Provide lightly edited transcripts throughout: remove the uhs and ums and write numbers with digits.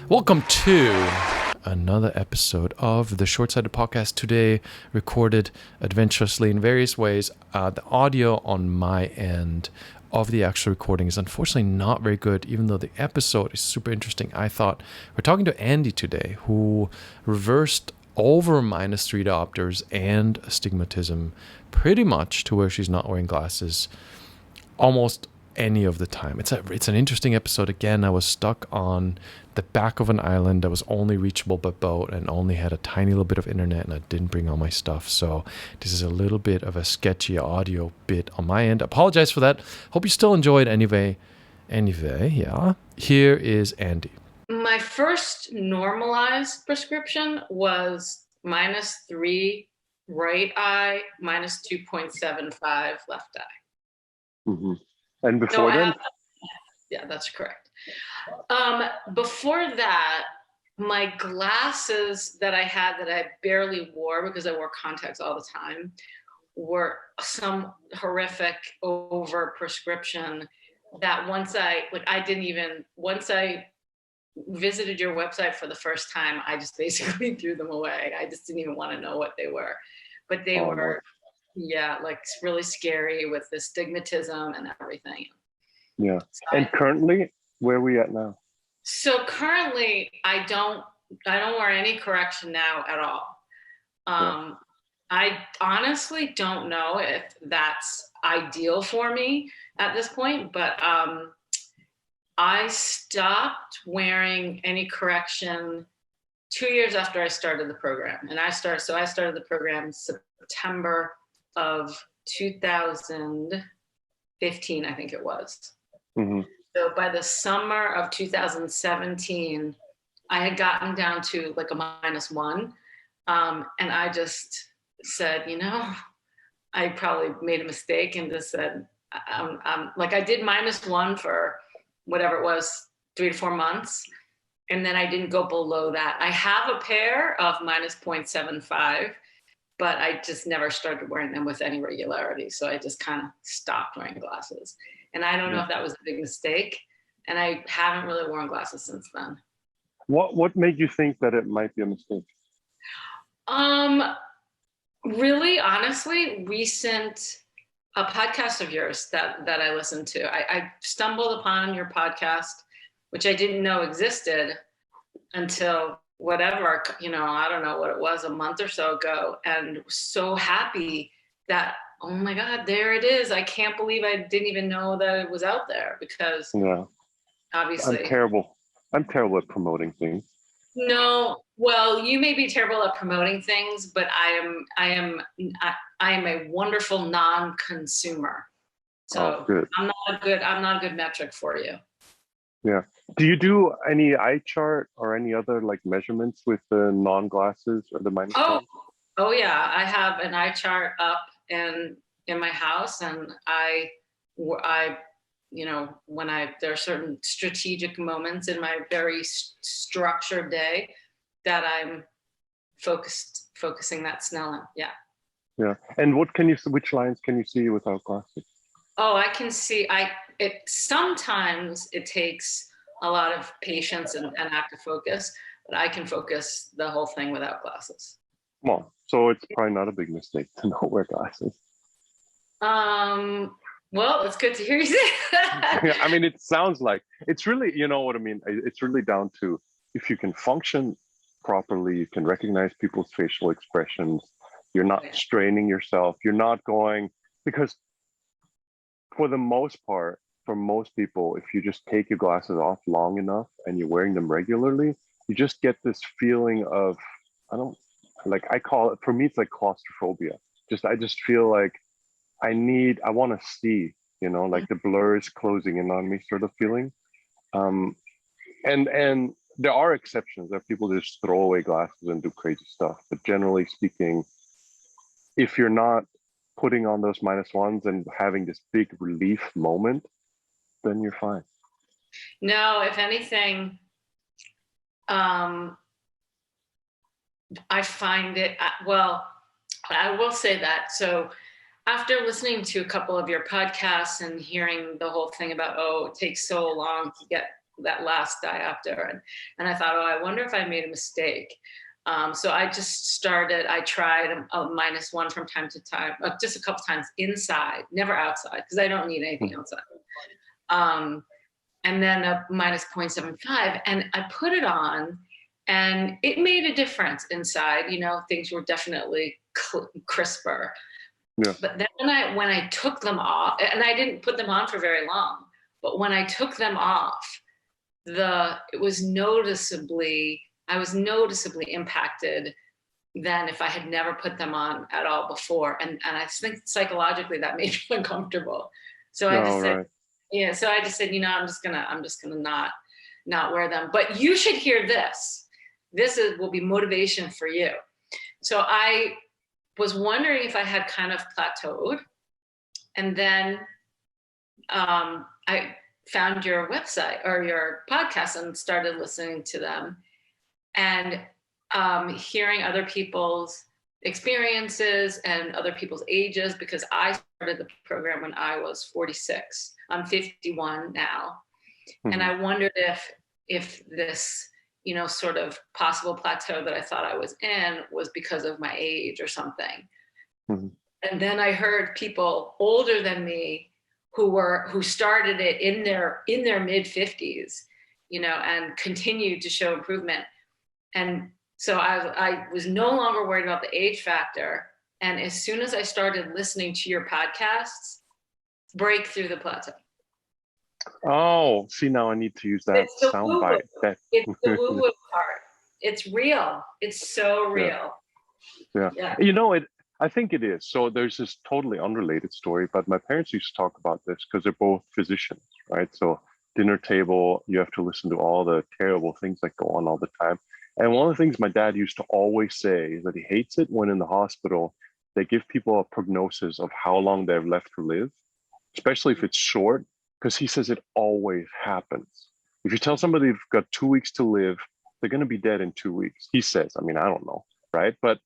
Welcome to another episode of the Shortsighted podcast. Today, recorded adventurously in various ways. The audio on my end of the actual recording is unfortunately not very good, even though the episode is super interesting. I thought we're talking to Andie today, who reversed over -3 diopters and astigmatism pretty much to where she's not wearing glasses almost any of the time. It's an interesting episode. Again, I was stuck on the back of an island that was only reachable by boat and only had a tiny little bit of internet, and I didn't bring all my stuff. So this is a little bit of a sketchy audio bit on my end. Apologize for that. Hope you still enjoyed anyway, yeah. Here is Andie. My first normalized prescription was -3 right eye, -2.75 left eye. Mm-hmm. And before then? Yeah, that's correct. Before that, my glasses that I had that I barely wore because I wore contacts all the time were some horrific over prescription that once I visited your website for the first time, I just basically threw them away. I just didn't even want to know what they were, but they were. Yeah, like really scary with the astigmatism and everything. Yeah. So and currently, where are we at now? So currently, I don't wear any correction now at all. I honestly don't know if that's ideal for me at this point, but I stopped wearing any correction 2 years after I started the program, and I started the program September of 2015, I think it was. Mm-hmm. So by the summer of 2017, I had gotten down to like a -1. And I just said, I probably made a mistake and just said, like I did -1 for whatever it was, 3 to 4 months. And then I didn't go below that. I have a pair of -0.75, but I just never started wearing them with any regularity. So I just kind of stopped wearing glasses. And I don't know if that was a big mistake. And I haven't really worn glasses since then. What made you think that it might be a mistake? Really, honestly, recent a podcast of yours that I listened to. I stumbled upon your podcast, which I didn't know existed until whatever, I don't know what it was, a month or so ago, and so happy that, oh my God, there it is. I can't believe I didn't even know that it was out there because obviously. I'm terrible at promoting things. No, well, you may be terrible at promoting things, but I am a wonderful non-consumer. So I'm not a good metric for you. Yeah. Do you do any eye chart or any other like measurements with the non-glasses or the minus? Oh yeah. I have an eye chart up in my house, and there are certain strategic moments in my very structured day that I'm focusing that Snellen. Yeah. Yeah. And which lines can you see without glasses? Oh, I can see. Sometimes it takes a lot of patience and active focus, but I can focus the whole thing without glasses. Well, so it's probably not a big mistake to not wear glasses. Well, it's good to hear you say that. Yeah, I mean, it sounds like it's really, you know what I mean? It's really down to if you can function properly, you can recognize people's facial expressions. You're not straining yourself. You're not going, because for the most part, for most people, if you just take your glasses off long enough and you're wearing them regularly, you just get this feeling of, I call it, for me, it's like claustrophobia. I just feel like I want to see, like the blur is closing in on me sort of feeling. And there are exceptions. There are people that just throw away glasses and do crazy stuff. But generally speaking, if you're not putting on those -1s and having this big relief moment, then you're fine. No, if anything, I find it, I will say that. So after listening to a couple of your podcasts and hearing the whole thing about, it takes so long to get last diopter. And I thought, oh, I wonder if I made a mistake. So I tried a -1 from time to time, just a couple times inside, never outside, because I don't need anything outside. And then a -0.75, and I put it on, and it made a difference inside. You know, things were definitely crisper. Yeah. But then when I took them off, and I didn't put them on for very long, but when I took them off, I was noticeably impacted than if I had never put them on at all before. And I think psychologically that made me uncomfortable. So I just said, yeah. So I just said, you know, I'm just gonna not wear them. But you should hear this. This will be motivation for you. So I was wondering if I had kind of plateaued, and then I found your website or your podcast and started listening to them, and hearing other people's experiences and other people's ages, because I started the program when I was 46. I'm 51 now. Mm-hmm. And I wondered if this, you know, sort of possible plateau that I thought I was in was because of my age or something. Mm-hmm. And then I heard people older than me who started it in their mid 50s, you know, and continued to show improvement. And so I was no longer worried about the age factor. And as soon as I started listening to your podcasts, break through the plateau. Oh, see, now I need to use that soundbite. It's the woo-woo part. It's real. It's so real. Yeah. You know, I think it is. So there's this totally unrelated story, but my parents used to talk about this because they're both physicians, right? So dinner table, you have to listen to all the terrible things that go on all the time. And one of the things my dad used to always say is that he hates it when in the hospital, they give people a prognosis of how long they have left to live, especially if it's short, because he says it always happens. If you tell somebody they've got 2 weeks to live, they're going to be dead in 2 weeks. He says, I mean, I don't know, right? But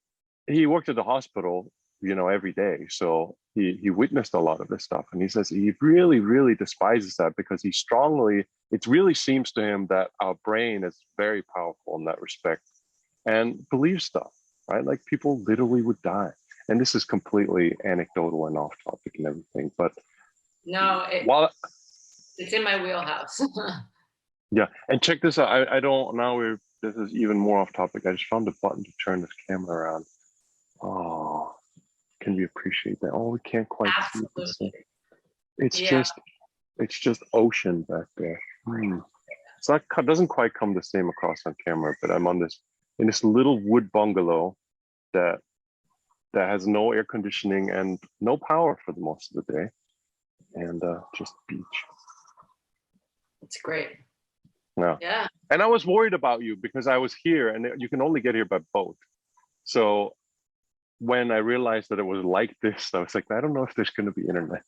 he worked at the hospital, you know, every day. So he witnessed a lot of this stuff. And he says he really, really despises that because it really seems to him that our brain is very powerful in that respect and believes stuff, right? Like people literally would die. And this is completely anecdotal and off topic and everything. But no, it's in my wheelhouse. Yeah. And check this out. This is even more off topic. I just found a button to turn this camera around. Oh, can we appreciate that? Oh, we can't quite see it. It's just ocean back there. So that doesn't quite come the same across on camera, but I'm in this little wood bungalow that has no air conditioning and no power for the most of the day, and just beach. It's great. Yeah. And I was worried about you because I was here, and you can only get here by boat. So when I realized that it was like this, I was like, I don't know if there's going to be internet.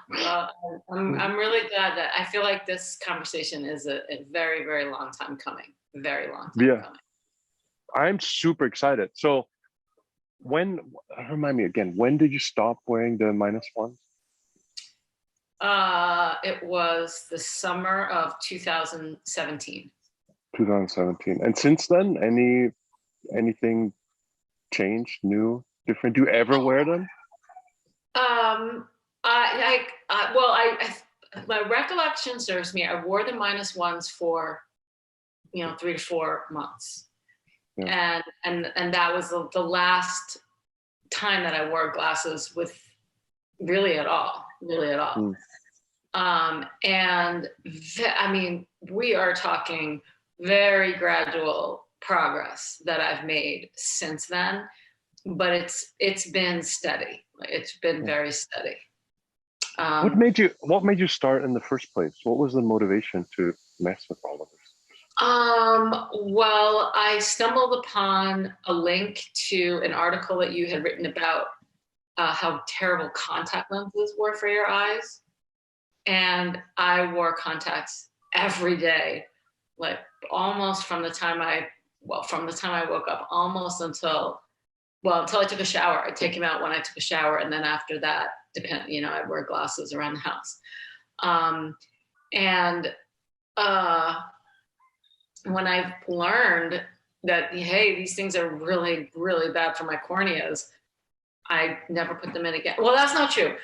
Well, I'm really glad that I feel like this conversation is a very, very long time coming. Very long time coming. I'm super excited. So remind me again, when did you stop wearing the -1s? It was the summer of 2017. 2017. And since then, anything changed, new, different? Do you ever wear them? My recollection serves me. I wore the -1s for, 3 to 4 months, and that was the last time that I wore glasses with really at all. We are talking very gradual progress that I've made since then, but it's been steady. It's been very steady. What made you start in the first place? What was the motivation to mess with all of this? Well, I stumbled upon a link to an article that you had written about how terrible contact lenses were for your eyes. And I wore contacts every day, like almost from the time I woke up, almost until I took a shower. I'd take him out when I took a shower. And then after that, I'd wear glasses around the house. And when I've learned that, hey, these things are really, really bad for my corneas, I never put them in again. Well, that's not true.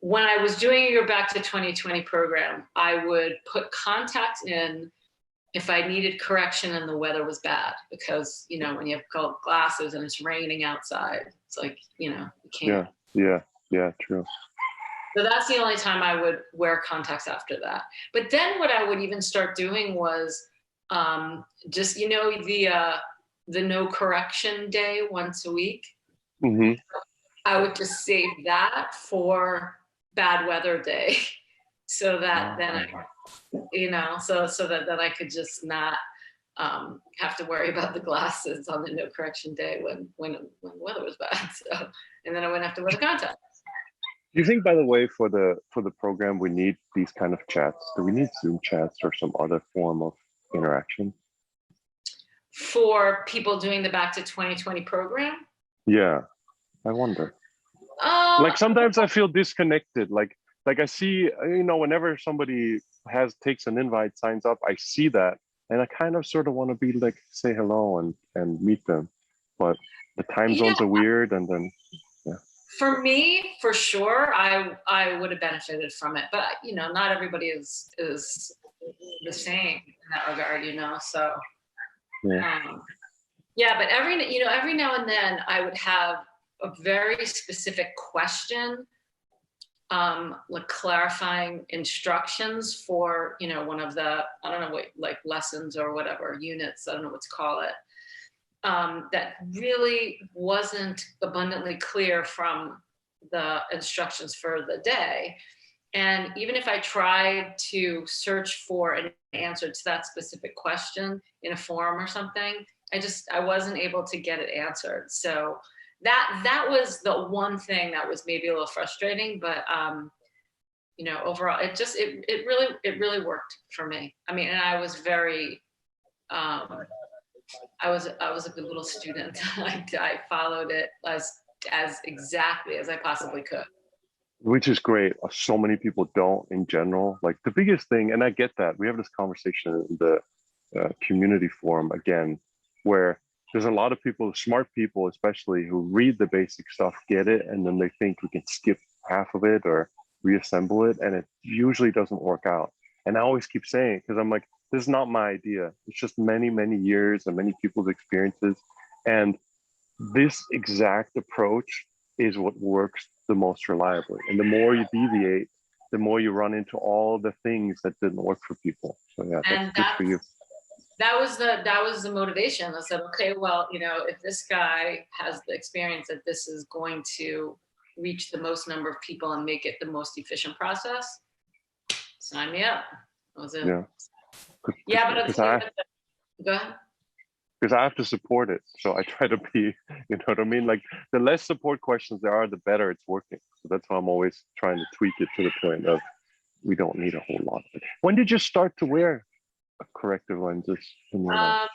When I was doing your Back to 2020 program, I would put contacts in if I needed correction and the weather was bad, because, you know, when you have glasses and it's raining outside, it's like, you know, you can't. Yeah, true. So that's the only time I would wear contacts after that. But then what I would even start doing was just, you know, the no correction day once a week. Mm-hmm. I would just save that for bad weather day, so that then I, you know, so that then I could just not have to worry about the glasses on the no correction day when the weather was bad. So, and then I wouldn't have to wear the contacts. Do you think, by the way, for the program, we need these kind of chats? Do we need Zoom chats or some other form of interaction? For people doing the Back to 2020 program? Yeah, I wonder. Like sometimes I feel disconnected. Like I see, you know, whenever somebody takes an invite, signs up, I see that, and I kind of sort of want to be like, say hello and meet them, but the time zones are weird, and then For me, for sure, I would have benefited from it, but you know, not everybody is the same in that regard, you know. So but every now and then I would have a very specific question, like clarifying instructions for, you know, one of the, I don't know what, like lessons or whatever, units, I don't know what to call it, that really wasn't abundantly clear from the instructions for the day. And even if I tried to search for an answer to that specific question in a forum or something, I wasn't able to get it answered. So that was the one thing that was maybe a little frustrating, but you know, overall, it really worked for me. I mean, and I was very, I was a good little student. I followed it as exactly as I possibly could. Which is great. So many people don't in general. Like the biggest thing, and I get that, we have this conversation in the community forum again, where there's a lot of people, smart people especially, who read the basic stuff, get it, and then they think we can skip half of it or reassemble it, and it usually doesn't work out. And I always keep saying it because I'm like, this is not my idea. It's just many, many years and many people's experiences. And this exact approach is what works the most reliably. And the more you deviate, the more you run into all the things that didn't work for people. So yeah, that's good for you. That was the motivation. I said, okay, well, you know, if this guy has the experience that this is going to reach the most number of people and make it the most efficient process, sign me up. That was it. Yeah, but go ahead. Because I have to support it. So I try to be, you know what I mean? Like the less support questions there are, the better it's working. So that's why I'm always trying to tweak it to the point of we don't need a whole lot of it. When did you start to wear corrective lenses in your life?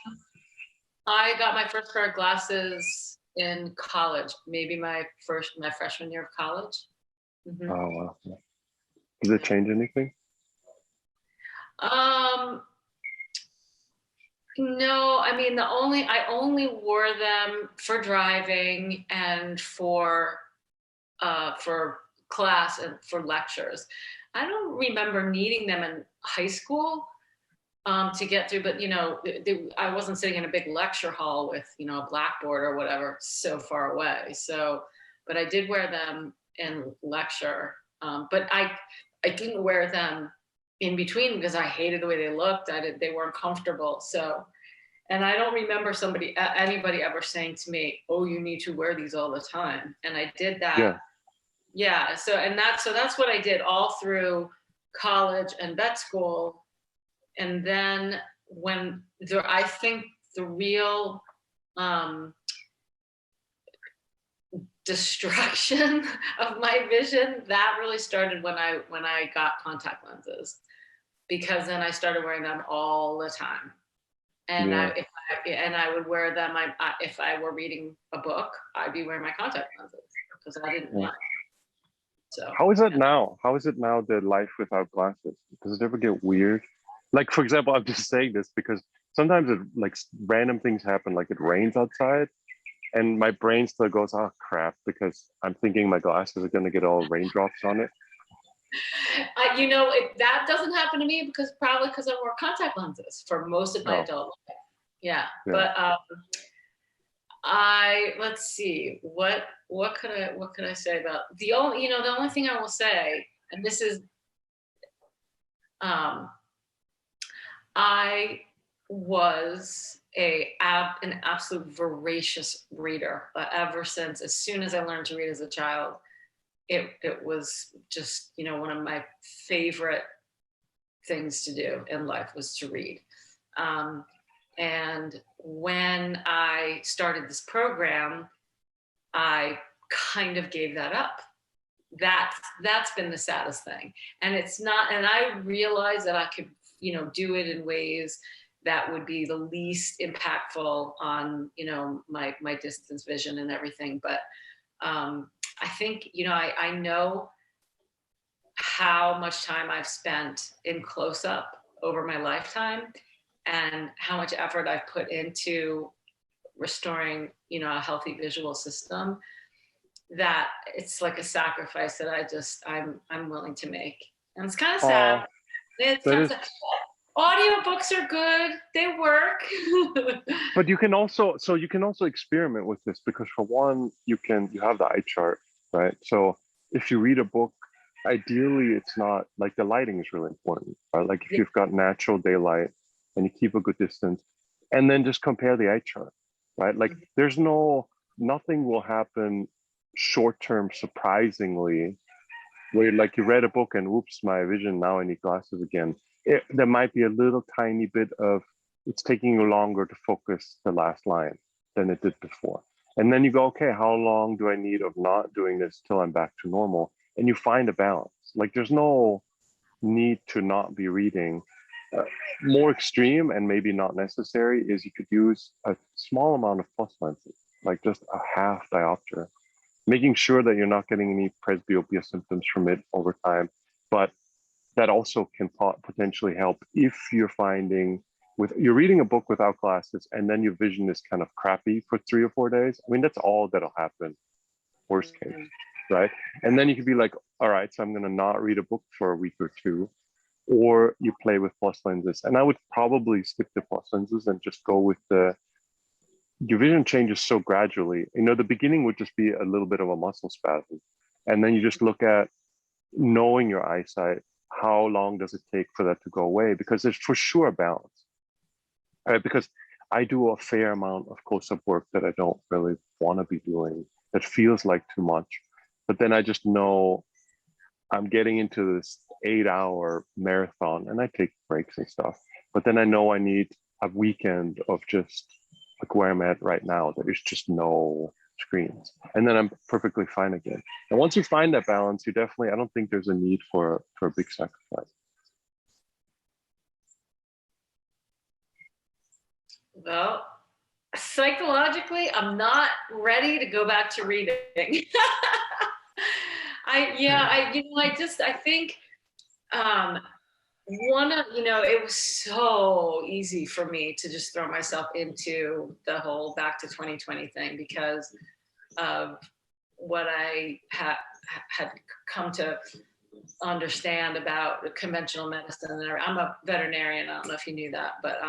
I got my first pair of glasses in college, maybe my freshman year of college. Mm-hmm. Oh, wow. Did it change anything? No, I mean, I only wore them for driving and for class and for lectures. I don't remember needing them in high school to get through, but you know, I wasn't sitting in a big lecture hall with, you know, a blackboard or whatever so far away. So, but I did wear them in lecture, but I didn't wear them in between because I hated the way they looked. They weren't comfortable. So, and I don't remember anybody ever saying to me, "Oh, you need to wear these all the time." And I did that. Yeah. So that's what I did all through college and vet school. And then I think the real destruction of my vision, that really started when I got contact lenses, because then I started wearing them all the time. And I would wear them. If I were reading a book, I'd be wearing my contact lenses because I didn't want. So how is it now? How is it now, the life without glasses? Does it ever get weird? Like, for example, I'm just saying this because sometimes it, like, random things happen, like it rains outside and my brain still goes, oh crap, because I'm thinking my glasses are going to get all raindrops on it. That doesn't happen to me probably because I wore contact lenses for most of my adult life. Yeah. But let's see, what could I say about the only thing I will say, and this is, I was an absolute voracious reader ever since, as soon as I learned to read as a child. It was just, one of my favorite things to do in life was to read. And when I started this program, I kind of gave that up. That's been the saddest thing. And I realized that I could, do it in ways that would be the least impactful on, my distance vision and everything. But I think, I know how much time I've spent in close-up over my lifetime and how much effort I've put into restoring, a healthy visual system, that it's like a sacrifice that I'm willing to make. And it's kind of sad. It's kind of sad. Audiobooks are good. They work. But you can also experiment with this, because for one, you have the eye chart, right? So if you read a book, ideally it's not like, the lighting is really important, right? Like if you've got natural daylight and you keep a good distance, and then just compare the eye chart, right? Like there's nothing will happen short-term, surprisingly, where like you read a book and whoops, my vision, now I need glasses again. There might be a little tiny bit of, it's taking you longer to focus the last line than it did before. And then you go, okay, how long do I need of not doing this till I'm back to normal? And you find a balance. Like there's no need to not be reading. More extreme and maybe not necessary is you could use a small amount of plus lenses, like just a half diopter, making sure that you're not getting any presbyopia symptoms from it over time. But that also can potentially help if you're finding you're reading a book without glasses and then your vision is kind of crappy for 3 or 4 days. I mean, that's all that'll happen, worst case, right? And then you could be like, all right, so I'm going to not read a book for a week or two, or you play with plus lenses. And I would probably stick to plus lenses and just go with your vision changes so gradually. The beginning would just be a little bit of a muscle spasm. And then you just look at knowing your eyesight. How long does it take for that to go away? Because there's for sure a balance. Right? Because I do a fair amount of close-up work that I don't really want to be doing, that feels like too much. But then I just know I'm getting into this 8-hour marathon, and I take breaks and stuff. But then I know I need a weekend of just like where I'm at right now, there's just no screens. And then I'm perfectly fine again. And once you find that balance, I don't think there's a need for a big sacrifice. Well, psychologically, I'm not ready to go back to reading. I think it was so easy for me to just throw myself into the whole back to 2020 thing because of what I had come to understand about conventional medicine. I'm a veterinarian. I don't know if you knew that, but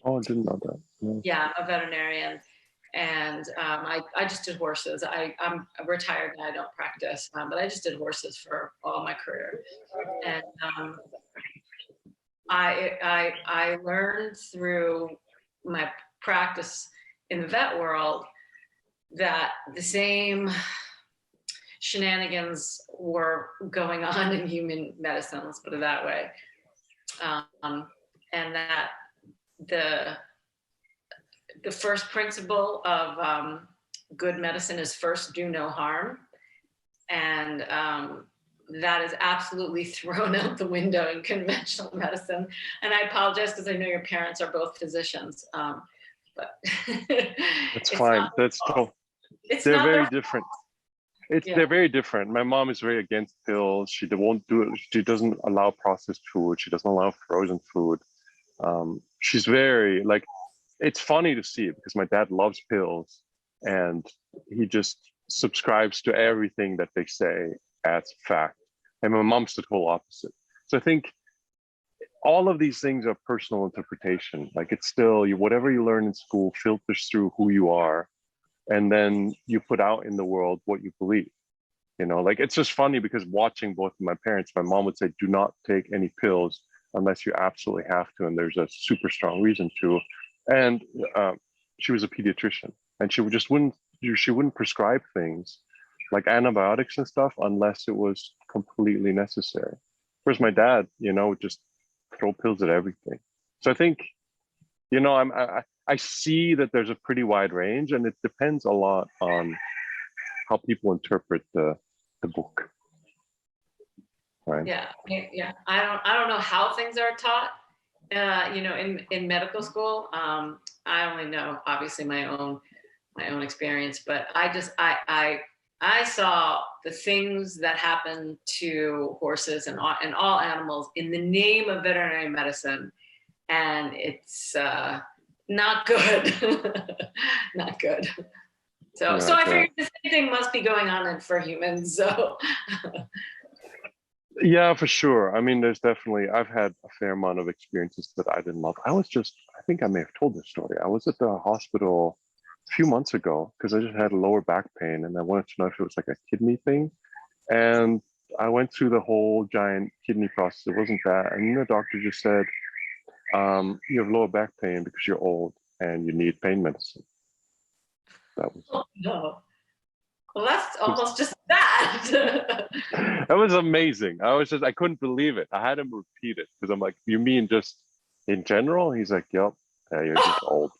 oh, I didn't know that. No. Yeah, I'm a veterinarian, and I just did horses. I'm retired and I don't practice, but I just did horses for all my career, and I learned through my practice in the vet world that the same shenanigans were going on in human medicine, let's put it that way. And that the first principle of good medicine is first do no harm. And that is absolutely thrown out the window in conventional medicine. And I apologize because I know your parents are both physicians, but that's fine. That's tough. They're very different. They're very different. My mom is very against pills. She won't do it. She doesn't allow processed food. She doesn't allow frozen food. She's very like, it's funny to see it because my dad loves pills and he just subscribes to everything that they say as fact. And my mom's the total opposite. So I think all of these things are personal interpretation. Like it's still whatever you learn in school filters through who you are, and then you put out in the world what you believe. You know, like it's just funny because watching both of my parents, my mom would say, do not take any pills unless you absolutely have to, and there's a super strong reason to. And she was a pediatrician, and she wouldn't prescribe things like antibiotics and stuff unless it was completely necessary. Whereas my dad, would just throw pills at everything. So I think, I see that there's a pretty wide range, and it depends a lot on how people interpret the book. Right. Yeah. I don't know how things are taught, in medical school. I only know obviously my own experience, but I saw the things that happen to horses and all animals in the name of veterinary medicine, and it's not good. Not good. So I figured the same thing must be going on for humans. So yeah, for sure. I mean, there's definitely, I've had a fair amount of experiences that I didn't love. I think I may have told this story. I was at the hospital a few months ago because I just had lower back pain and I wanted to know if it was like a kidney thing. And I went through the whole giant kidney process. It wasn't that. And the doctor just said, you have lower back pain because you're old and you need pain medicine. That was no. Well, that's almost just that. That was amazing. I couldn't believe it. I had him repeat it because I'm like, you mean just in general? He's like, yep, you're just old.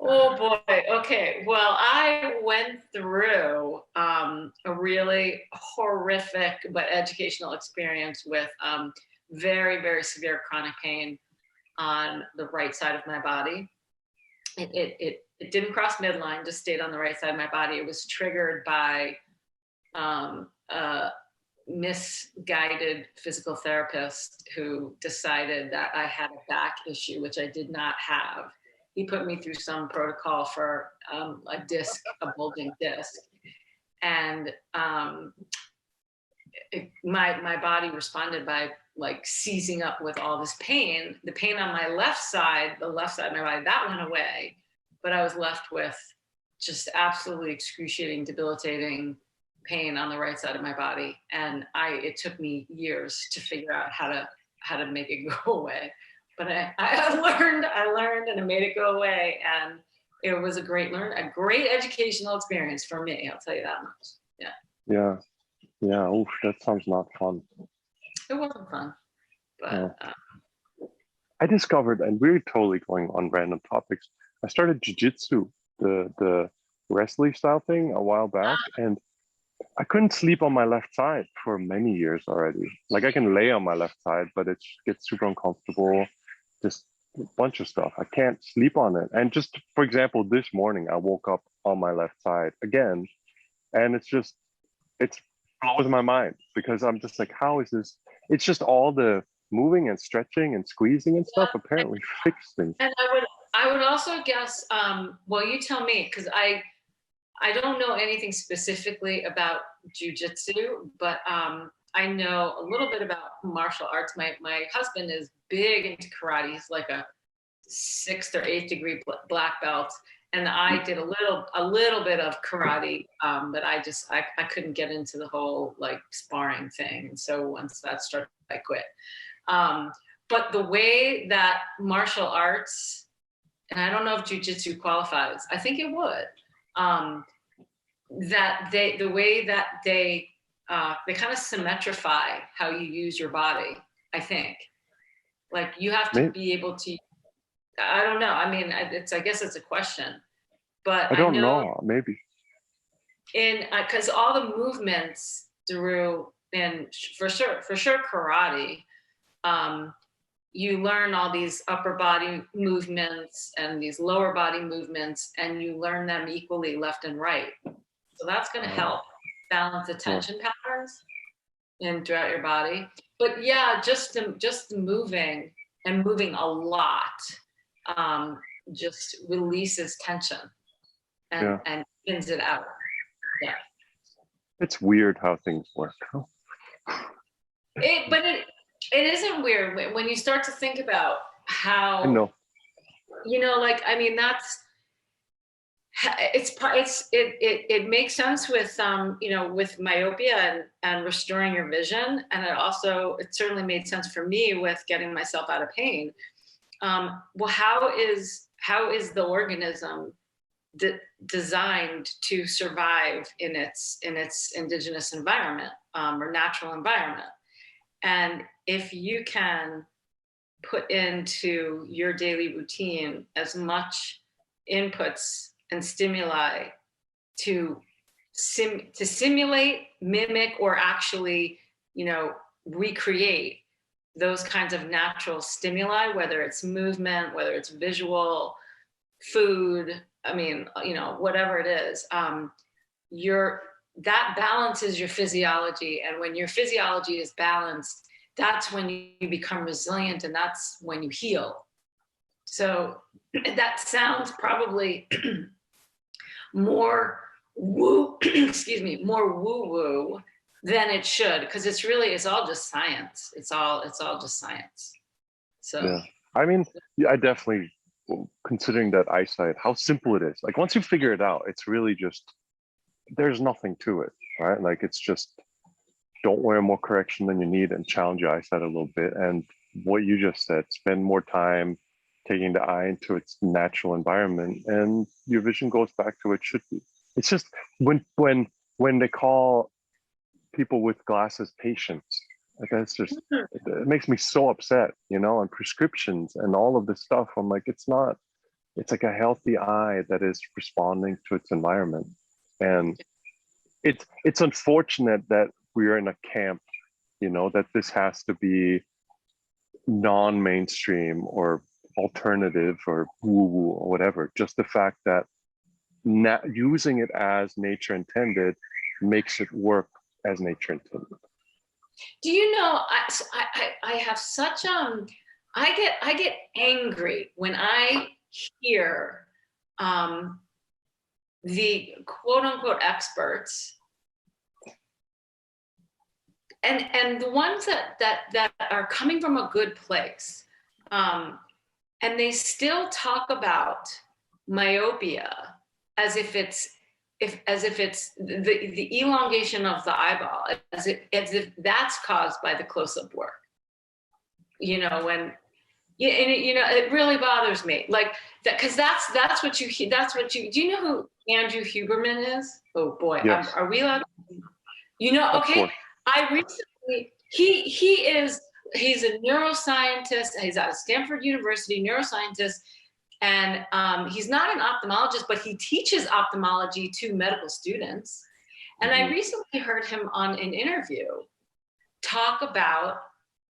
Oh boy. Okay. Well, I went through a really horrific but educational experience with very, very severe chronic pain on the right side of my body. It didn't cross midline, just stayed on the right side of my body. It was triggered by a misguided physical therapist who decided that I had a back issue, which I did not have. He put me through some protocol for a bulging disc. And my body responded by like seizing up with all this pain. The pain on my left side of my body, that went away. But I was left with just absolutely excruciating, debilitating pain on the right side of my body. And it took me years to figure out how to make it go away. But I learned and I made it go away. And it was a great educational experience for me. I'll tell you that much. Yeah. Yeah. Oof, that sounds not fun. It wasn't fun, but I discovered, and we're totally going on random topics. I started Jiu Jitsu, the wrestling style thing, a while back, and I couldn't sleep on my left side for many years already. Like I can lay on my left side, but it gets super uncomfortable. Just a bunch of stuff. I can't sleep on it. And just for example, this morning I woke up on my left side again, and it blows my mind because I'm just like, how is this? It's just all the moving and stretching and squeezing and stuff apparently fixed things. And I would also guess, well, you tell me, because I don't know anything specifically about jiu-jitsu, but I know a little bit about martial arts. My husband is big into karate. He's like a 6th or 8th degree black belt. And I did a little bit of karate, but I couldn't get into the whole like sparring thing. And so once that started, I quit. But the way that martial arts, and I don't know if jiu-jitsu qualifies, I think it would, the way that they kind of symmetrify how you use your body, I think. Like you have to be able to, I don't know. I mean, I guess it's a question, but I don't know. Maybe. Because all the movements through, and for sure karate, you learn all these upper body movements and these lower body movements, and you learn them equally left and right. So that's going to help balance attention patterns and throughout your body. But yeah, just moving and moving a lot just releases tension and thins it out. Yeah. It's weird how things work. But it isn't weird when you start to think about how, I know. Like, I mean, it makes sense with with myopia and restoring your vision, and it certainly made sense for me with getting myself out of pain. Well, how is the organism designed to survive in its indigenous environment or natural environment? And if you can put into your daily routine as much inputs and stimuli to simulate, mimic, or actually, recreate those kinds of natural stimuli, whether it's movement, whether it's visual, food, I mean, whatever it is, that balances your physiology. And when your physiology is balanced, that's when you become resilient, and that's when you heal. So that sounds probably more woo, more woo-woo than it should, because it's all just science. It's all just science. So yeah, I mean, I definitely, considering that eyesight, how simple it is. Like once you figure it out, it's really just, there's nothing to it, right? Like it's just, don't wear more correction than you need and challenge your eyesight a little bit. And what you just said, spend more time taking the eye into its natural environment, and your vision goes back to what it should be. It's just when they call people with glasses patients, like that's just, it makes me so upset, and prescriptions and all of this stuff. I'm like, it's not, it's like a healthy eye that is responding to its environment. And it's unfortunate that we're in a camp, that this has to be non-mainstream or alternative or woo-woo or whatever. Just the fact that using it as nature intended makes it work as nature intended. Do you know, I have such I get angry when I hear the quote unquote experts and the ones that are coming from a good place, and they still talk about myopia as if it's the elongation of the eyeball, as if that's caused by the close-up work. It really bothers me, like that, because that's what you do. You know who Andrew Huberman is? Oh boy, yes. Are we allowed? Okay. I recently he's a neuroscientist. He's out of Stanford University, neuroscientist. And he's not an ophthalmologist, but he teaches ophthalmology to medical students. And I recently heard him on an interview talk about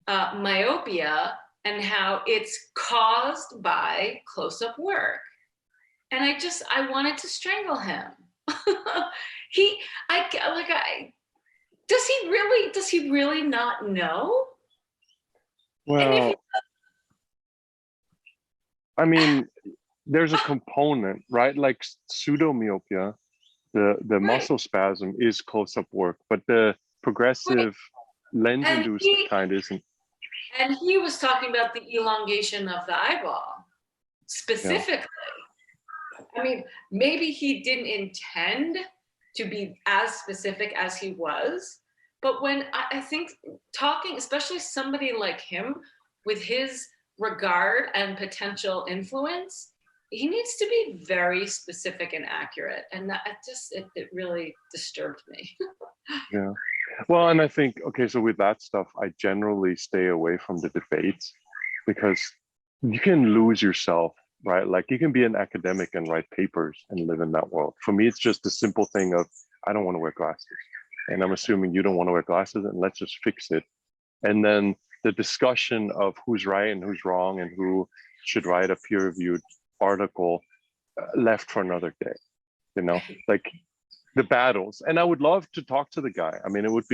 myopia and how it's caused by close-up work. And I wanted to strangle him. Does he really not know? Well, I mean, there's a component, right? Like pseudomyopia, the muscle spasm is close-up work, but the progressive lens-induced kind isn't. And he was talking about the elongation of the eyeball specifically. Yeah. I mean, maybe he didn't intend to be as specific as he was, but when I think talking, especially somebody like him with his regard and potential influence, he needs to be very specific and accurate. And that it really disturbed me. Yeah. Well, and I think, okay, so with that stuff, I generally stay away from the debates because you can lose yourself, right? Like you can be an academic and write papers and live in that world. For me, it's just a simple thing of, I don't want to wear glasses. And I'm assuming you don't want to wear glasses, and let's just fix it. And then the discussion of who's right and who's wrong and who should write a peer-reviewed article left for another day. Like the battles. And I would love to talk to the guy. I mean, it would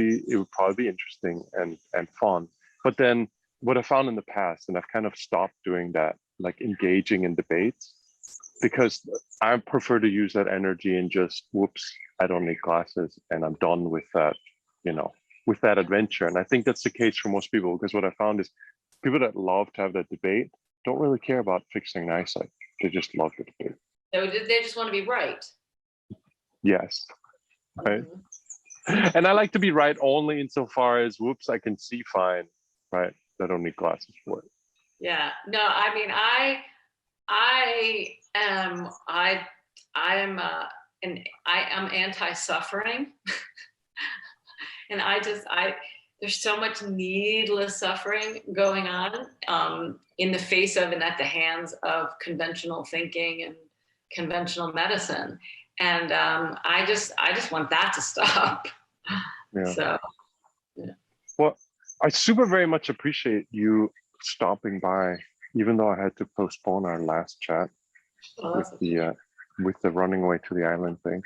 probably be interesting and fun. But then what I found in the past, and I've kind of stopped doing that, like engaging in debates, because I prefer to use that energy and just, whoops, I don't need glasses, and I'm done with that, with that adventure. And I think that's the case for most people, because what I found is people that love to have that debate don't really care about fixing eyesight. They just love the debate. They just want to be right. Yes. Right. And I like to be right only insofar as, whoops, I can see fine, right? I don't need glasses for it. Yeah. No, I mean, I am anti-suffering. And there's so much needless suffering going on in the face of and at the hands of conventional thinking and conventional medicine. And I just want that to stop. Yeah. So, yeah. Well, I super very much appreciate you stopping by, even though I had to postpone our last chat with the running away to the island thing.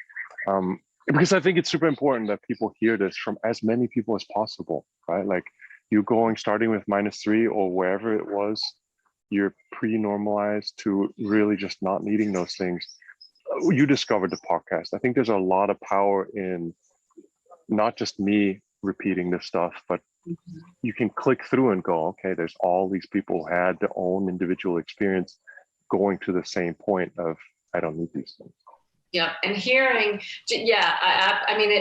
Because I think it's super important that people hear this from as many people as possible, right? Like you starting with -3 or wherever it was, you're pre-normalized to really just not needing those things. You discovered the podcast. I think there's a lot of power in not just me repeating this stuff, but you can click through and go, okay, there's all these people who had their own individual experience going to the same point of, I don't need these things. Yeah, and hearing, I mean,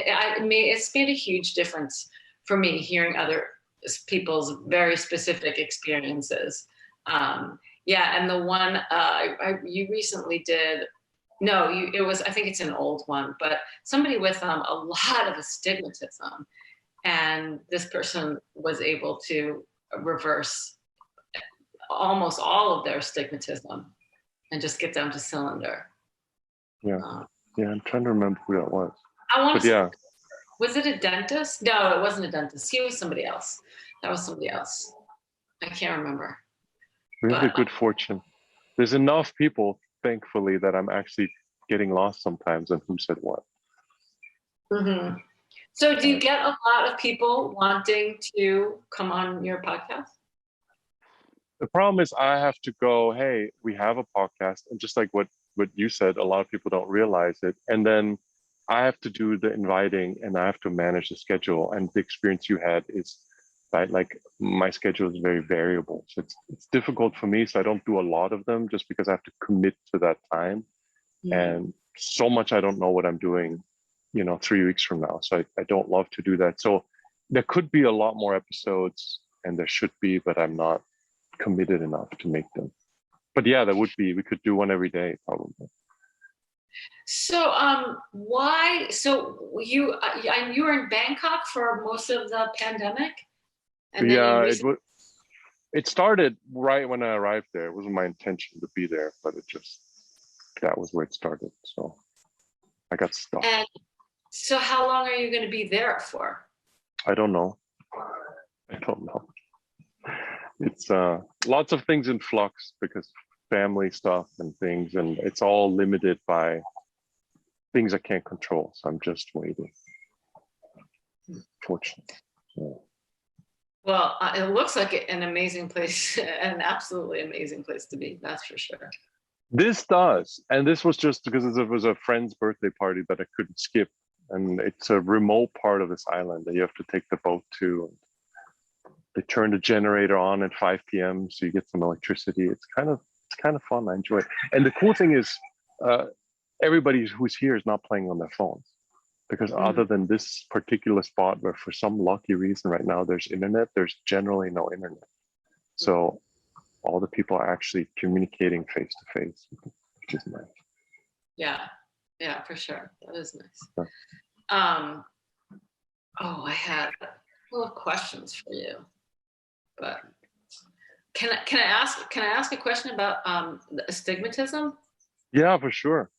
it's made a huge difference for me hearing other people's very specific experiences. And the one you recently did, I think it's an old one, but somebody with a lot of astigmatism, and this person was able to reverse almost all of their astigmatism and just get down to cylinder. Yeah, I'm trying to remember who that was. Was it a dentist? No, it wasn't a dentist. He was somebody else. That was somebody else. I can't remember. We have the good fortune. There's enough people, thankfully, that I'm actually getting lost sometimes on who said what. Mm-hmm. So do you get a lot of people wanting to come on your podcast? The problem is I have to go, hey, we have a podcast. And just like what you said, a lot of people don't realize it. And then I have to do the inviting and I have to manage the schedule. And the experience you had is that like my schedule is very variable. So it's difficult for me. So I don't do a lot of them just because I have to commit to that time. And so much I don't know what I'm doing, 3 weeks from now. So I don't love to do that. So there could be a lot more episodes and there should be, but I'm not committed enough to make them. But yeah, there would be. We could do one every day, probably. So, why? So you were in Bangkok for most of the pandemic, and then it started right when I arrived there. It wasn't my intention to be there, but that was where it started. So I got stuck. And so, how long are you going to be there for? I don't know. It's lots of things in flux because family stuff and things, and it's all limited by things I can't control. So I'm just waiting. Fortunately. Yeah. Well, it looks like an amazing place, an absolutely amazing place to be. That's for sure. This does, and this was just because it was a friend's birthday party that I couldn't skip, and it's a remote part of this island that you have to take the boat to. They turn the generator on at 5 p.m. so you get some electricity. It's kind of fun. I enjoy it. And the cool thing is, everybody who's here is not playing on their phones, because other than this particular spot where for some lucky reason right now there's internet, there's generally no internet. So all the people are actually communicating face to face, which is nice. Yeah, for sure. That is nice. Yeah. I had a couple of questions for you. But can I ask a question about the astigmatism? Yeah, for sure.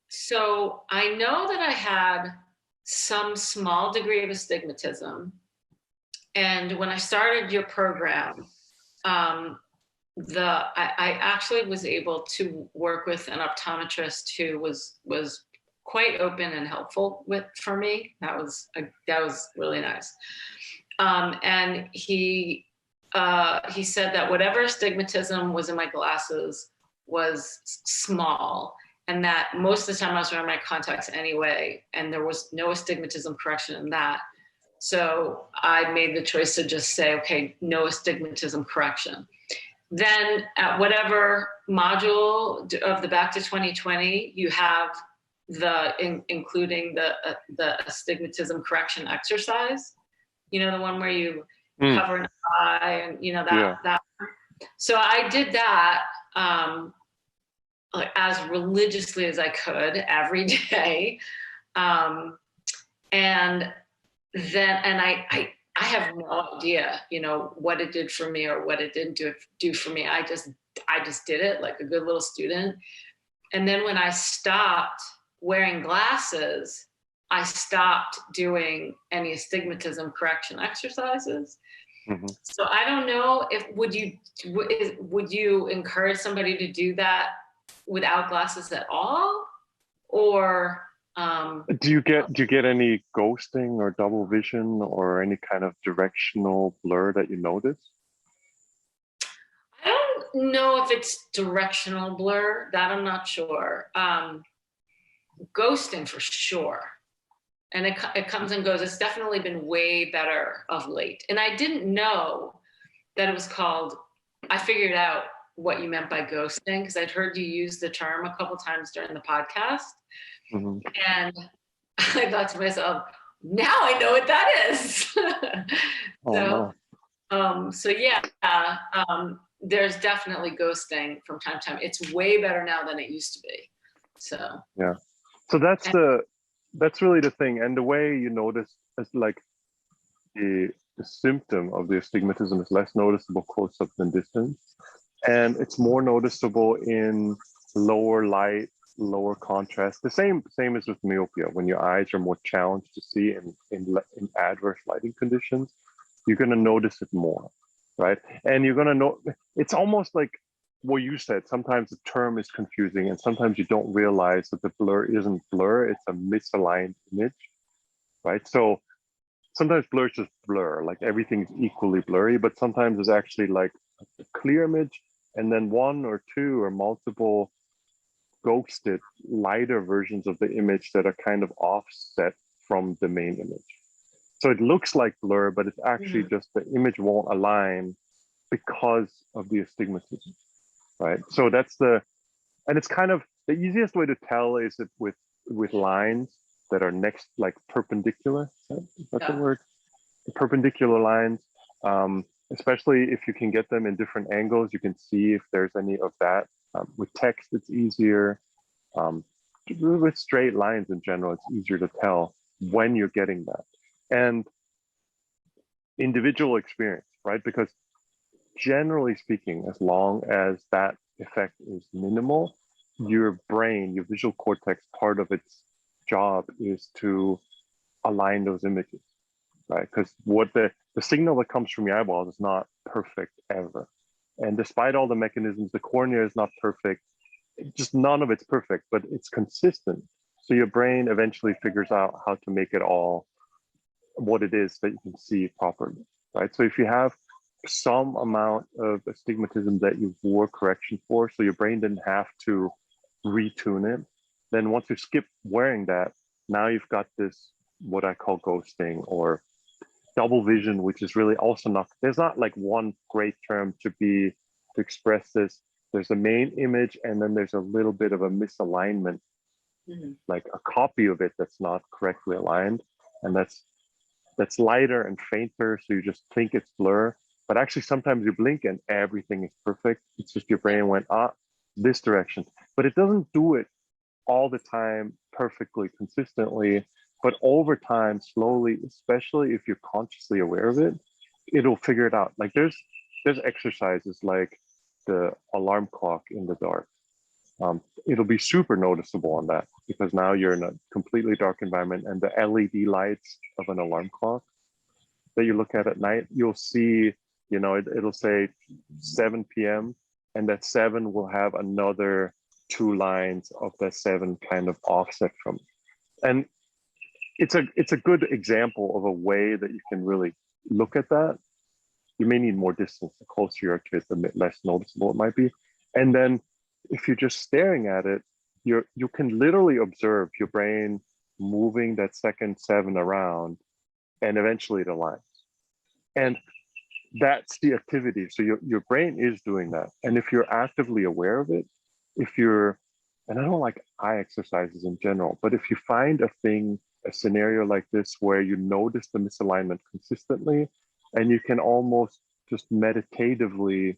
So I know that I had some small degree of astigmatism, and when I started your program, I actually was able to work with an optometrist who was quite open and helpful for me. That was really nice. And he said that whatever astigmatism was in my glasses was small, and that most of the time I was wearing my contacts anyway, and there was no astigmatism correction in that. So I made the choice to just say, okay, no astigmatism correction. Then at whatever module of the Back to 2020, you have including the astigmatism correction exercise. You know, the one where you cover an eye and, you know, that. So I did that like as religiously as I could every day. And I have no idea, you know, what it did for me or what it didn't do for me. I just did it like a good little student. And then when I stopped wearing glasses, I stopped doing any astigmatism correction exercises. Mm-hmm. So I don't know if would you encourage somebody to do that without glasses at all, or do you get any ghosting or double vision or any kind of directional blur that you notice? I don't know if it's directional blur. That I'm not sure. Ghosting for sure. And it comes and goes. It's definitely been way better of late. And I didn't know that it was called, I figured out what you meant by ghosting because I'd heard you use the term a couple times during the podcast. Mm-hmm. And I thought to myself, now I know what that is. So yeah, there's definitely ghosting from time to time. It's way better now than it used to be. So yeah. So that's really the thing. And the way you notice is like the symptom of the astigmatism is less noticeable close up than distance. And it's more noticeable in lower light, lower contrast. The same as with myopia. When your eyes are more challenged to see in adverse lighting conditions, you're going to notice it more, right? And you're going to know, it's almost like what you said. Sometimes the term is confusing and sometimes you don't realize that the blur isn't blur, it's a misaligned image, right? So sometimes blur is just blur, like everything's equally blurry, but sometimes it's actually like a clear image and then one or two or multiple ghosted lighter versions of the image that are kind of offset from the main image. So it looks like blur, but it's actually just the image won't align because of the astigmatism, right? So and it's kind of the easiest way to tell is it with lines that are next, like perpendicular. Is that the word? The perpendicular lines, especially if you can get them in different angles, you can see if there's any of that. With text, it's easier. With straight lines in general, it's easier to tell when you're getting that. And individual experience, right? Because generally speaking, as long as that effect is minimal, your brain, your visual cortex, part of its job is to align those images, right? Because what the signal that comes from your eyeballs is not perfect ever. And despite all the mechanisms, the cornea is not perfect. Just none of it's perfect, but it's consistent. So your brain eventually figures out how to make it all what it is that you can see properly, right? So if you have some amount of astigmatism that you wore correction for, so your brain didn't have to retune it, then once you skip wearing that, now you've got this, what I call ghosting or double vision, which is really also not, there's not like one great term to express this. There's a main image and then there's a little bit of a misalignment, like a copy of it that's not correctly aligned. And that's lighter and fainter. So you just think it's blur, but actually sometimes you blink and everything is perfect. It's just your brain went, this direction, but it doesn't do it all the time perfectly, consistently, but over time, slowly, especially if you're consciously aware of it, it'll figure it out. Like there's exercises like the alarm clock in the dark. It'll be super noticeable on that because now you're in a completely dark environment and the LED lights of an alarm clock that you look at night, you'll see, you know, it'll say 7 p.m. and that 7 will have another 2 lines of that 7 kind of offset from it. And it's a good example of a way that you can really look at that. You may need more distance. The closer you are to it, the less noticeable it might be. And then if you're just staring at it, you can literally observe your brain moving that second 7 around, and eventually it aligns. And that's the activity. So your brain is doing that. And if you're actively aware of it, and I don't like eye exercises in general, but if you find a scenario like this where you notice the misalignment consistently, and you can almost just meditatively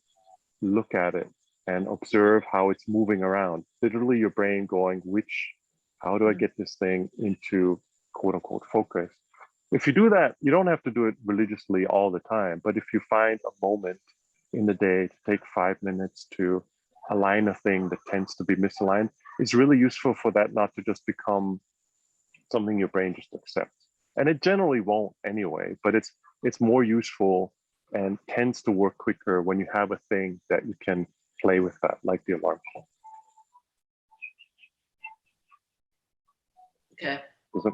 look at it and observe how it's moving around, literally your brain going, how do I get this thing into quote unquote focus? If you do that, you don't have to do it religiously all the time, but if you find a moment in the day to take 5 minutes to align a thing that tends to be misaligned, it's really useful for that not to just become something your brain just accepts. And it generally won't anyway, but it's more useful and tends to work quicker when you have a thing that you can play with that, like the alarm clock. Okay. Does that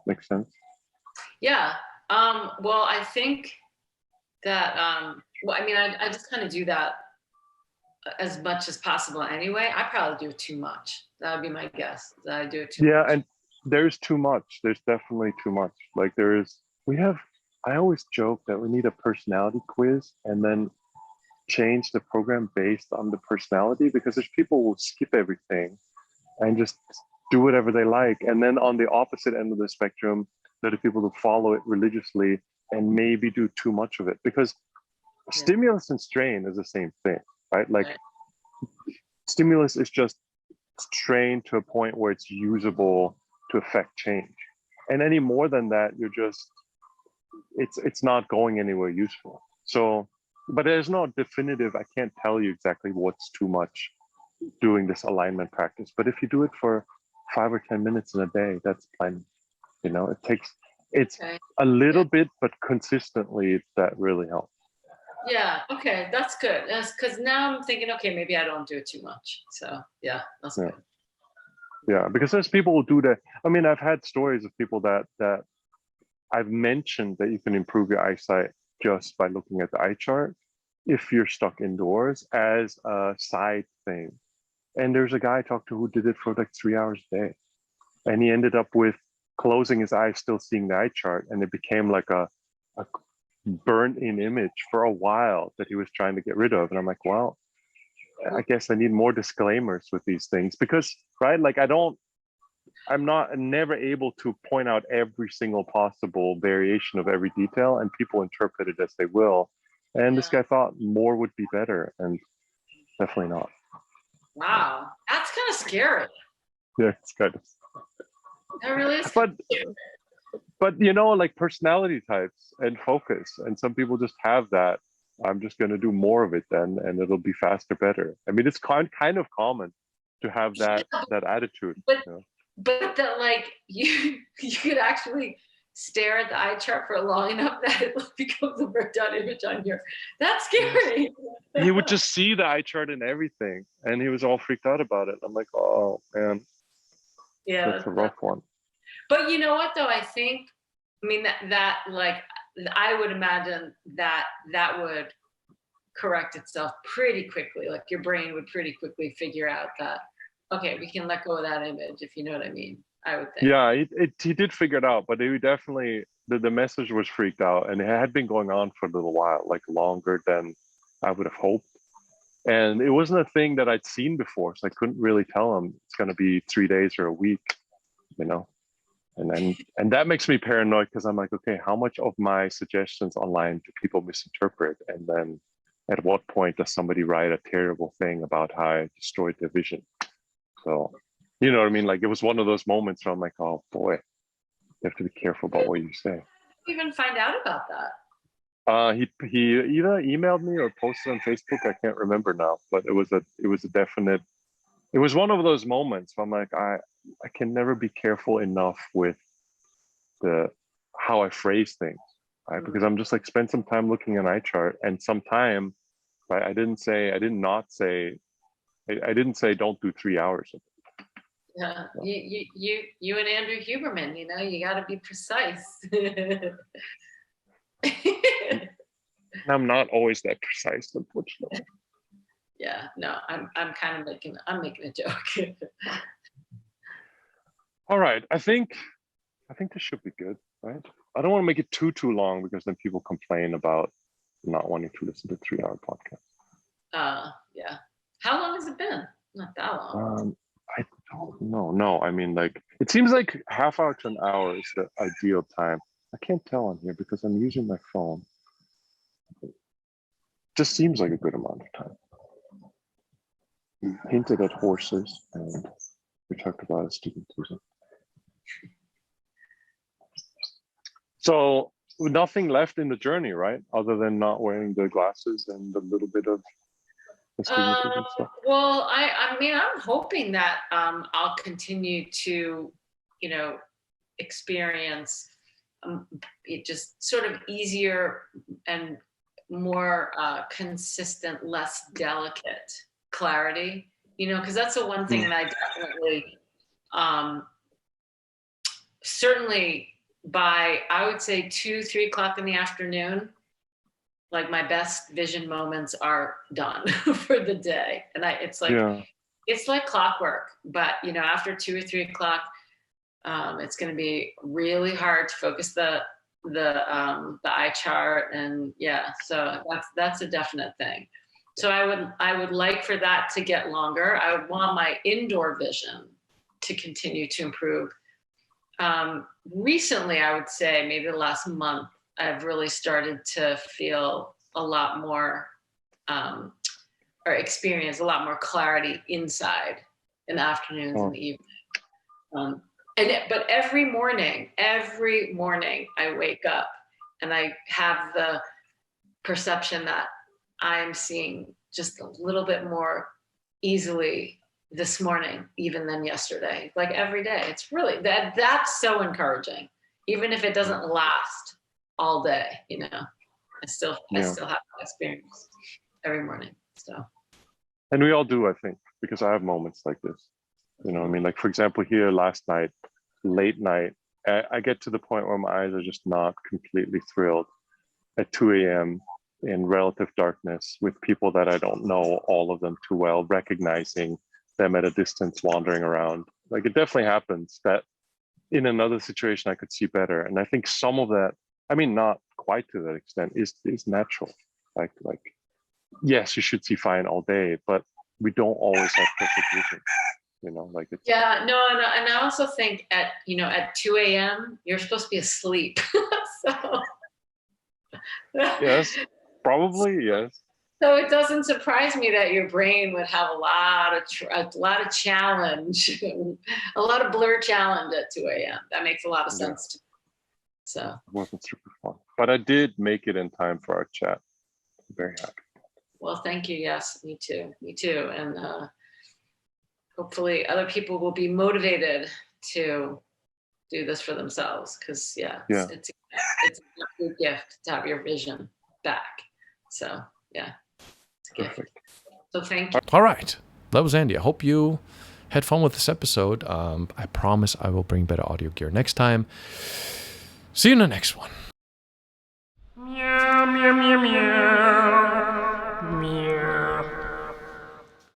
make sense? Yeah. Well, I think that, I just kind of do that as much as possible anyway. I probably do it too much. That would be my guess, that I do it too much. Yeah, and there's too much. There's definitely too much. Like I always joke that we need a personality quiz and then change the program based on the personality, because there's people who skip everything and just do whatever they like. And then on the opposite end of the spectrum, there are people who follow it religiously and maybe do too much of it, because stimulus and strain is the same thing, right? Like stimulus is just trained to a point where it's usable to affect change. And any more than that, it's not going anywhere useful. So, but there's no definitive, I can't tell you exactly what's too much doing this alignment practice. But if you do it for 5 or 10 minutes in a day, that's plenty. It's a little bit, but consistently that really helps. Yeah, okay, that's good. That's because now I'm thinking, okay, maybe I don't do it too much. So yeah, that's good. Yeah, because there's people who do that. I mean, I've had stories of people that I've mentioned that you can improve your eyesight just by looking at the eye chart if you're stuck indoors as a side thing. And there's a guy I talked to who did it for like 3 hours a day. And he ended up with closing his eyes, still seeing the eye chart. And it became like a burnt in image for a while that he was trying to get rid of. And I'm like, well, I guess I need more disclaimers with these things, because, right, like I'm never able to point out every single possible variation of every detail, and people interpret it as they will. And this guy thought more would be better, and definitely not. Wow, that's kind of scary. Yeah, it's kind of. That really is. But like personality types and focus, and some people just have that. I'm just going to do more of it then, and it'll be faster, better. I mean, it's kind of common to have that attitude. But that, like, you could actually stare at the eye chart for long enough that it becomes a burnt out image on your. That's scary. He would just see the eye chart and everything, and he was all freaked out about it. I'm like, oh man, yeah, that's a rough one. But you know what, though? I mean, that like, I would imagine that would correct itself pretty quickly. Like your brain would pretty quickly figure out that, okay, we can let go of that image, if you know what I mean. I would think. Yeah, he did figure it out, but he definitely, the message was freaked out, and it had been going on for a little while, like longer than I would have hoped. And it wasn't a thing that I'd seen before, so I couldn't really tell him it's going to be 3 days or a week, And that makes me paranoid, because I'm like, okay, how much of my suggestions online do people misinterpret? And then at what point does somebody write a terrible thing about how I destroyed their vision? So, you know what I mean? Like, it was one of those moments where I'm like, oh boy, you have to be careful about what you say. Even find out about that? He either emailed me or posted on Facebook. I can't remember now, but it was a definite. It was one of those moments where I'm like, I can never be careful enough with how I phrase things, right? Because I'm just like, spend some time looking at an eye chart, and some time, right? I didn't say don't do 3 hours of it. Yeah, you and Andrew Huberman, you got to be precise. I'm not always that precise, unfortunately. Yeah, no, I'm kind of making a joke. All right, I think this should be good, right? I don't want to make it too long because then people complain about not wanting to listen to 3-hour podcasts. Yeah. How long has it been? Not that long. I don't know. No, I mean, like, it seems like half hour to an hour is the ideal time. I can't tell on here because I'm using my phone. Just seems like a good amount of time. We hinted at horses and we talked about astigmatism. So nothing left in the journey, right? Other than not wearing the glasses and a little bit of astigmatism stuff. Well, I mean, I'm hoping that I'll continue to, experience it just sort of easier and more consistent, less delicate clarity, because that's the one thing that I definitely, certainly by, I would say 2-3 o'clock in the afternoon, like my best vision moments are done for the day. And it's like clockwork, but after 2 or 3 o'clock, it's going to be really hard to focus the eye chart. And so that's a definite thing. So I would like for that to get longer. I would want my indoor vision to continue to improve. Recently, I would say maybe the last month, I've really started to feel a lot more, or experience a lot more clarity inside in the afternoons and the evening. But every morning I wake up and I have the perception that I'm seeing just a little bit more easily this morning, even than yesterday, like every day. It's really that's so encouraging, even if it doesn't last all day, I still have that experience every morning. So, and we all do, I think, because I have moments like this. I mean, like, for example, here last night, late night, I get to the point where my eyes are just not completely thrilled at 2 a.m. in relative darkness with people that I don't know, all of them too well, recognizing them at a distance wandering around. Like, it definitely happens that in another situation I could see better. And I think some of that, I mean, not quite to that extent, is natural. Like yes, you should see fine all day, but we don't always have perfect vision. Like it's and I also think at 2 a.m. you're supposed to be asleep. So yes, probably yes. So it doesn't surprise me that your brain would have a lot of challenge, a lot of blur challenge at 2 a.m. That makes a lot of sense to me. So it wasn't super fun, but I did make it in time for our chat. I'm very happy. Well, thank you. Yes, me too. And hopefully other people will be motivated to do this for themselves, because it's a good gift to have your vision back. So it's a gift. Perfect. So thank you. All right, that was Andie. I hope you had fun with this episode. I promise I will bring better audio gear next time. See you in the next one. Meow, meow, meow, meow.